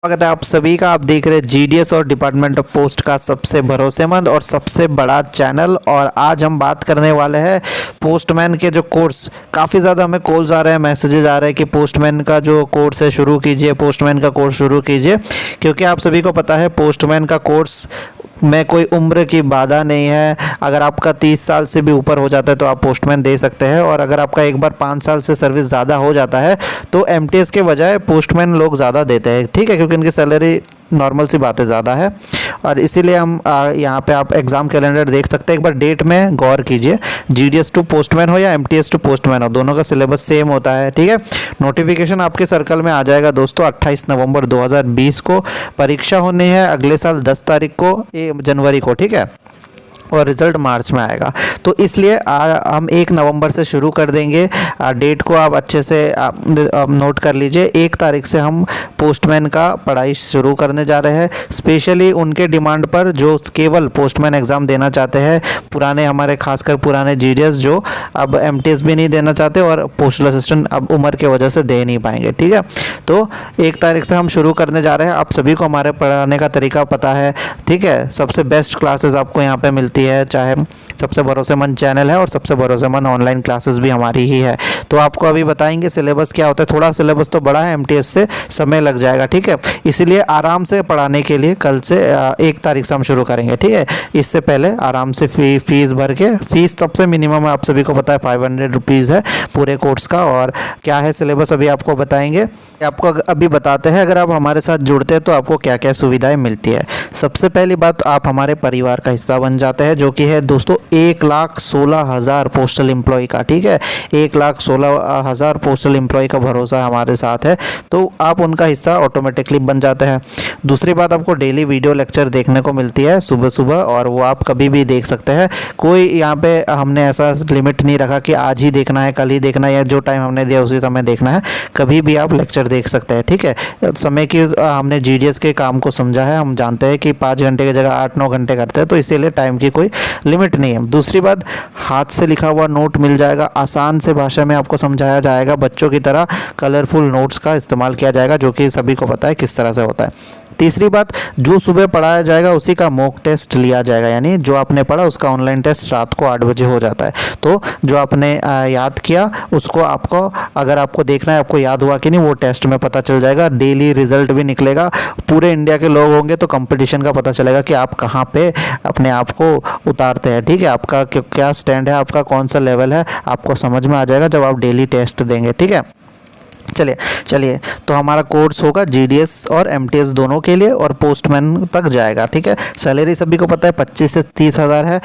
स्वागत है आप सभी का। आप देख रहे हैं जीडीएस और डिपार्टमेंट ऑफ पोस्ट का सबसे भरोसेमंद और सबसे बड़ा चैनल। और आज हम बात करने वाले हैं पोस्टमैन के जो कोर्स। काफ़ी ज़्यादा हमें कॉल्स आ रहे हैं, मैसेजेस आ रहे हैं कि पोस्टमैन का जो कोर्स है शुरू कीजिए, पोस्टमैन का कोर्स शुरू कीजिए। क्योंकि आप सभी को पता है पोस्टमैन का कोर्स में कोई उम्र की बाधा नहीं है। अगर आपका 30 साल से भी ऊपर हो जाता है तो आप पोस्टमैन दे सकते हैं। और अगर आपका एक बार 5 साल से सर्विस ज़्यादा हो जाता है तो एमटीएस के बजाय पोस्टमैन लोग ज़्यादा देते हैं, ठीक है, क्योंकि इनकी सैलरी नॉर्मल सी बातें ज़्यादा है। और इसीलिए हम यहाँ पे आप एग्ज़ाम कैलेंडर देख सकते हैं। एक बार डेट में गौर कीजिए, जीडीएस टू पोस्टमैन हो या एमटीएस टू पोस्टमैन हो, दोनों का सिलेबस सेम होता है, ठीक है। नोटिफिकेशन आपके सर्कल में आ जाएगा दोस्तों 28 नवंबर 2020 को। परीक्षा होनी है अगले साल 10 तारीख को, जनवरी को, ठीक है, और रिज़ल्ट मार्च में आएगा। तो इसलिए हम 1 नवंबर से शुरू कर देंगे। डेट को आप अच्छे से नोट कर लीजिए। 1 तारीख से हम पोस्टमैन का पढ़ाई शुरू करने जा रहे हैं, स्पेशली उनके डिमांड पर जो केवल पोस्टमैन एग्ज़ाम देना चाहते हैं। पुराने हमारे खासकर पुराने जीडीएस जो अब एमटीएस भी नहीं देना चाहते और पोस्टल असिस्टेंट अब उम्र की वजह से दे नहीं पाएंगे, ठीक है। तो 1 तारीख से हम शुरू करने जा रहे हैं। आप सभी को हमारे पढ़ाने का तरीका पता है, ठीक है। सबसे बेस्ट क्लासेस आपको यहाँ पे मिलती है, चाहे सबसे भरोसेमंद चैनल है और सबसे भरोसेमंद ऑनलाइन क्लासेस भी हमारी ही है। तो आपको अभी बताएंगे सिलेबस क्या होता है। थोड़ा सिलेबस तो बड़ा है, एमटीएस से समय लग जाएगा, ठीक है। इसीलिए आराम से पढ़ाने के लिए कल से 1 तारीख से हम शुरू करेंगे, ठीक है। इससे पहले आराम से फीस भर के, फीस सबसे मिनिमम है, आप सभी को पता है 500 रुपीज़ है पूरे कोर्स का। और क्या है सिलेबस अभी आपको बताएंगे, आपको अभी बताते हैं। अगर आप हमारे साथ जुड़ते हैं तो आपको क्या क्या सुविधाएं मिलती है। सबसे पहली बात, आप हमारे परिवार का हिस्सा बन जाते हैं, जो कि है दोस्तों 1,16,000 पोस्टल एम्प्लॉय का, ठीक है। 1,16,000 पोस्टल एम्प्लॉय का भरोसा हमारे साथ है, तो आप उनका हिस्सा ऑटोमेटिकली बन जाते हैं। दूसरी बात, आपको डेली वीडियो लेक्चर देखने को मिलती है सुबह सुबह, और वो आप कभी भी देख सकते हैं। कोई यहाँ पे हमने ऐसा लिमिट नहीं रखा कि आज ही देखना है, कल ही देखना है, या जो टाइम हमने दिया उसी समय देखना है। कभी भी आप लेक्चर देख सकते हैं, ठीक है। समय की हमने जीडीएस के काम को समझा है, हम जानते हैं कि 5 घंटे की जगह 8-9 घंटे करते हैं, तो इसीलिए टाइम की कोई लिमिट नहीं है। दूसरी बात, हाथ से लिखा हुआ नोट मिल जाएगा, आसान से भाषा में आपको समझाया जाएगा, बच्चों की तरह कलरफुल नोट्स का इस्तेमाल किया जाएगा, जो कि सभी को पता है किस तरह से होता है। तीसरी बात, जो सुबह पढ़ाया जाएगा उसी का मॉक टेस्ट लिया जाएगा, यानी जो आपने पढ़ा उसका ऑनलाइन टेस्ट रात को 8 बजे हो जाता है। तो जो आपने याद किया उसको आपको, अगर आपको देखना है आपको याद हुआ कि नहीं, वो टेस्ट में पता चल जाएगा। डेली रिजल्ट भी निकलेगा, पूरे इंडिया के लोग होंगे तो कंपटीशन का पता चलेगा कि आप कहाँ पे अपने आप को उतारते हैं, ठीक है। आपका क्या स्टैंड है, आपका कौन सा लेवल है, आपको समझ में आ जाएगा जब आप डेली टेस्ट देंगे, ठीक है। चलिए तो हमारा कोर्स होगा जीडीएस और एमटीएस दोनों के लिए, और पोस्टमैन तक जाएगा, ठीक है। सैलरी सभी को पता है 25 से 30 हज़ार है।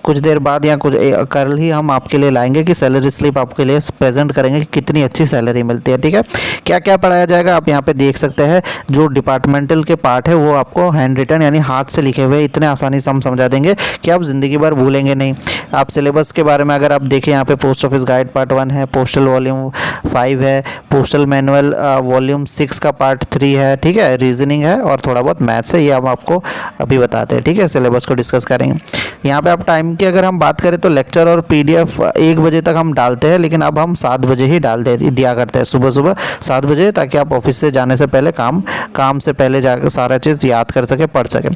कुछ देर बाद या कल ही हम आपके लिए लाएंगे कि सैलरी स्लिप आपके लिए प्रेजेंट करेंगे कि कितनी अच्छी सैलरी मिलती है, ठीक है। क्या क्या पढ़ाया जाएगा आप यहाँ पे देख सकते हैं। जो डिपार्टमेंटल के पार्ट है वो आपको हैंड रिटन यानी हाथ से लिखे हुए इतने आसानी से हम समझा देंगे कि आप ज़िंदगी भर भूलेंगे नहीं। आप सिलेबस के बारे में अगर आप देखें, यहाँ पे पोस्ट ऑफिस गाइड पार्ट 1 है, पोस्टल वॉल्यूम 5 है, पोस्टल मैनुअल वॉल्यूम 6 का पार्ट 3 है, ठीक है। रीजनिंग है और थोड़ा बहुत मैथ्स है, ये हम आपको अभी बताते हैं, ठीक है। सिलेबस को डिस्कस करेंगे। यहाँ पे आप टाइम की अगर हम बात करें तो लेक्चर और पीडीएफ 1 बजे तक हम डालते हैं, लेकिन अब हम 7 बजे ही दिया करते हैं, सुबह सुबह 7 बजे, ताकि आप ऑफिस से जाने से पहले काम से पहले जाकर सारा चीज़ याद कर सके, पढ़ सके।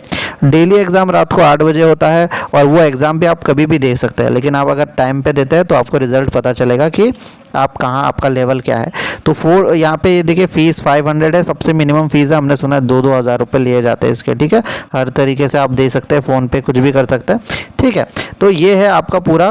डेली एग्ज़ाम रात को 8 बजे होता है, और वो एग्ज़ाम भी आप कभी भी दे सकते हैं, लेकिन आप अगर टाइम पे देते हैं तो आपको रिजल्ट पता चलेगा कि आप कहाँ, आपका लेवल क्या है। तो यहाँ पे देखिए फीस 500 है, सबसे मिनिमम फीस है। हमने सुना है 2-2 हज़ार रुपये लिए जाते हैं इसके, ठीक है। हर तरीके से आप दे सकते हैं, फ़ोन पे कुछ भी कर सकते हैं, ठीक है। तो ये है आपका पूरा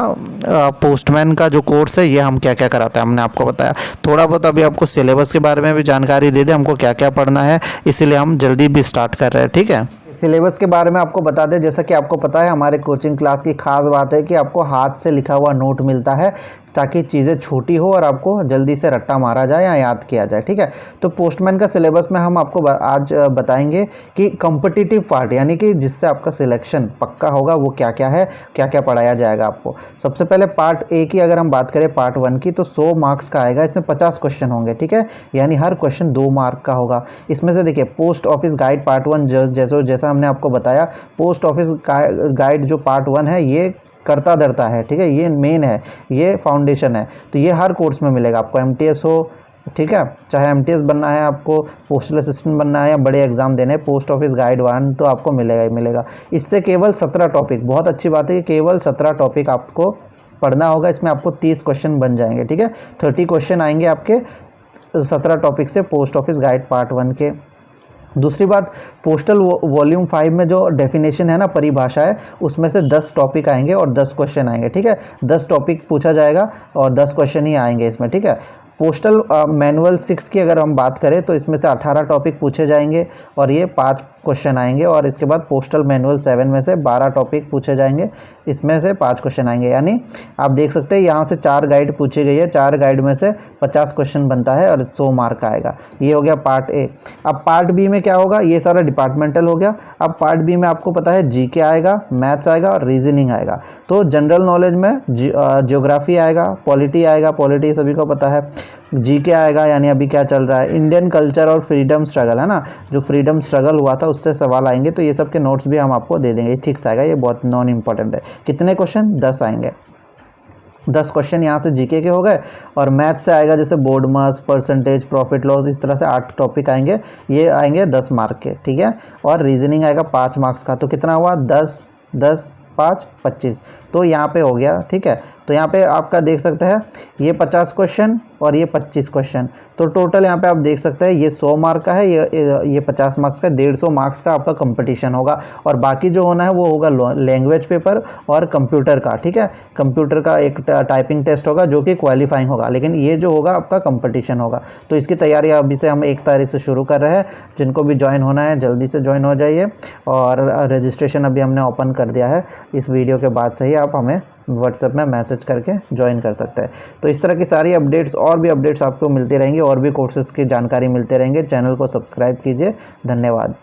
पोस्टमैन का जो कोर्स है, ये हम क्या क्या कराते हैं हमने आपको बताया। थोड़ा बहुत अभी आपको सिलेबस के बारे में भी जानकारी दे दें, हमको क्या क्या पढ़ना है, इसीलिए हम जल्दी भी स्टार्ट कर रहे हैं, ठीक है। सिलेबस के बारे में आपको बता दें, जैसा कि आपको पता है हमारे कोचिंग क्लास की खास बात है कि आपको हाथ से लिखा हुआ नोट मिलता है, ताकि चीज़ें छोटी हो और आपको जल्दी से रट्टा मारा जाए या याद किया जाए, ठीक है। तो पोस्टमैन का सिलेबस में हम आपको आज बताएंगे कि कॉम्पिटिटिव पार्ट, यानी कि जिससे आपका सिलेक्शन पक्का होगा, वो क्या क्या है, क्या क्या पढ़ाया जाएगा आपको। सबसे पहले पार्ट ए की अगर हम बात करें, पार्ट 1 की, तो 100 मार्क्स का आएगा। इसमें 50 क्वेश्चन होंगे, ठीक है, यानी हर क्वेश्चन 2 मार्क का होगा। इसमें से देखिए पोस्ट ऑफिस गाइड पार्ट 1, जैसा हमने आपको बताया, पोस्ट ऑफिस गाइड जो पार्ट 1 है ये करता धरता है, ठीक है, ये मेन है, ये फाउंडेशन है। तो ये हर कोर्स में मिलेगा आपको, एमटीएस हो ठीक है। चाहे एमटीएस बनना है आपको, पोस्टल असिस्टेंट बनना है या बड़े एग्जाम देने, पोस्ट ऑफिस गाइड 1 तो आपको मिलेगा ही मिलेगा। इससे केवल 17 टॉपिक, बहुत अच्छी बात है कि केवल 17 टॉपिक आपको पढ़ना होगा। इसमें आपको 30 क्वेश्चन बन जाएंगे, ठीक है। 30 क्वेश्चन आएंगे आपके 17 टॉपिक से पोस्ट ऑफिस गाइड पार्ट 1 के। दूसरी बात, पोस्टल वॉल्यूम 5 में जो डेफिनेशन है ना, परिभाषा है, उसमें से 10 टॉपिक आएंगे और 10 क्वेश्चन आएंगे, ठीक है। 10 टॉपिक पूछा जाएगा और 10 क्वेश्चन ही आएंगे इसमें, ठीक है। पोस्टल मैनुअल 6 की अगर हम बात करें तो इसमें से 18 टॉपिक पूछे जाएंगे और ये 5 क्वेश्चन आएंगे। और इसके बाद पोस्टल मैनुअल 7 में से 12 टॉपिक पूछे जाएंगे, इसमें से 5 क्वेश्चन आएंगे। यानी आप देख सकते हैं यहाँ से 4 गाइड पूछी गई है, 4 गाइड में से 50 क्वेश्चन बनता है और 100 मार्क का आएगा। ये हो गया पार्ट ए। अब पार्ट बी में क्या होगा, ये सारा डिपार्टमेंटल हो गया। अब पार्ट बी में आपको पता है जीके आएगा, मैथ्स आएगा और रीजनिंग आएगा। तो जनरल नॉलेज में जियोग्राफी आएगा, पॉलिटी आएगा, पॉलिटी सभी को पता है, जीके आएगा यानी अभी क्या चल रहा है, इंडियन कल्चर और फ्रीडम स्ट्रगल है ना, जो फ्रीडम स्ट्रगल हुआ था उससे सवाल आएंगे। तो ये सब के नोट्स भी हम आपको दे देंगे। इथिक्स आएगा, ये बहुत नॉन इंपॉर्टेंट है। कितने क्वेश्चन, 10 आएंगे। 10 क्वेश्चन यहाँ से जीके के हो गए। और मैथ से आएगा जैसे बोर्ड मास, परसेंटेज, प्रॉफिट लॉस, इस तरह से 8 टॉपिक आएंगे, ये आएंगे 10 मार्क के, ठीक है। और रीजनिंग आएगा 5 मार्क्स का। तो कितना हुआ, 10 10 5 25, तो यहाँ पे हो गया, ठीक है। तो यहाँ पे आपका देख सकते हैं ये 50 क्वेश्चन और ये 25 क्वेश्चन, तो टोटल यहाँ पे आप देख सकते हैं ये 100 मार्क का है, ये 50 मार्क्स का, 150 मार्क्स का आपका कंपटीशन होगा। और बाकी जो होना है वो होगा लैंग्वेज पेपर और कंप्यूटर का, ठीक है। कंप्यूटर का एक टाइपिंग टेस्ट होगा जो कि क्वालिफाइंग होगा, लेकिन ये जो होगा आपका कंपटीशन होगा। तो इसकी तैयारी अभी से हम 1 तारीख से शुरू कर रहे हैं। जिनको भी ज्वाइन होना है जल्दी से ज्वाइन हो जाइए। और रजिस्ट्रेशन अभी हमने ओपन कर दिया है, इस वीडियो के बाद से ही आप हमें व्हाट्सएप में मैसेज करके ज्वाइन कर सकते हैं। तो इस तरह की सारी अपडेट्स और भी अपडेट्स आपको मिलती रहेंगी, और भी कोर्सेज़ की जानकारी मिलते रहेंगे। चैनल को सब्सक्राइब कीजिए। धन्यवाद।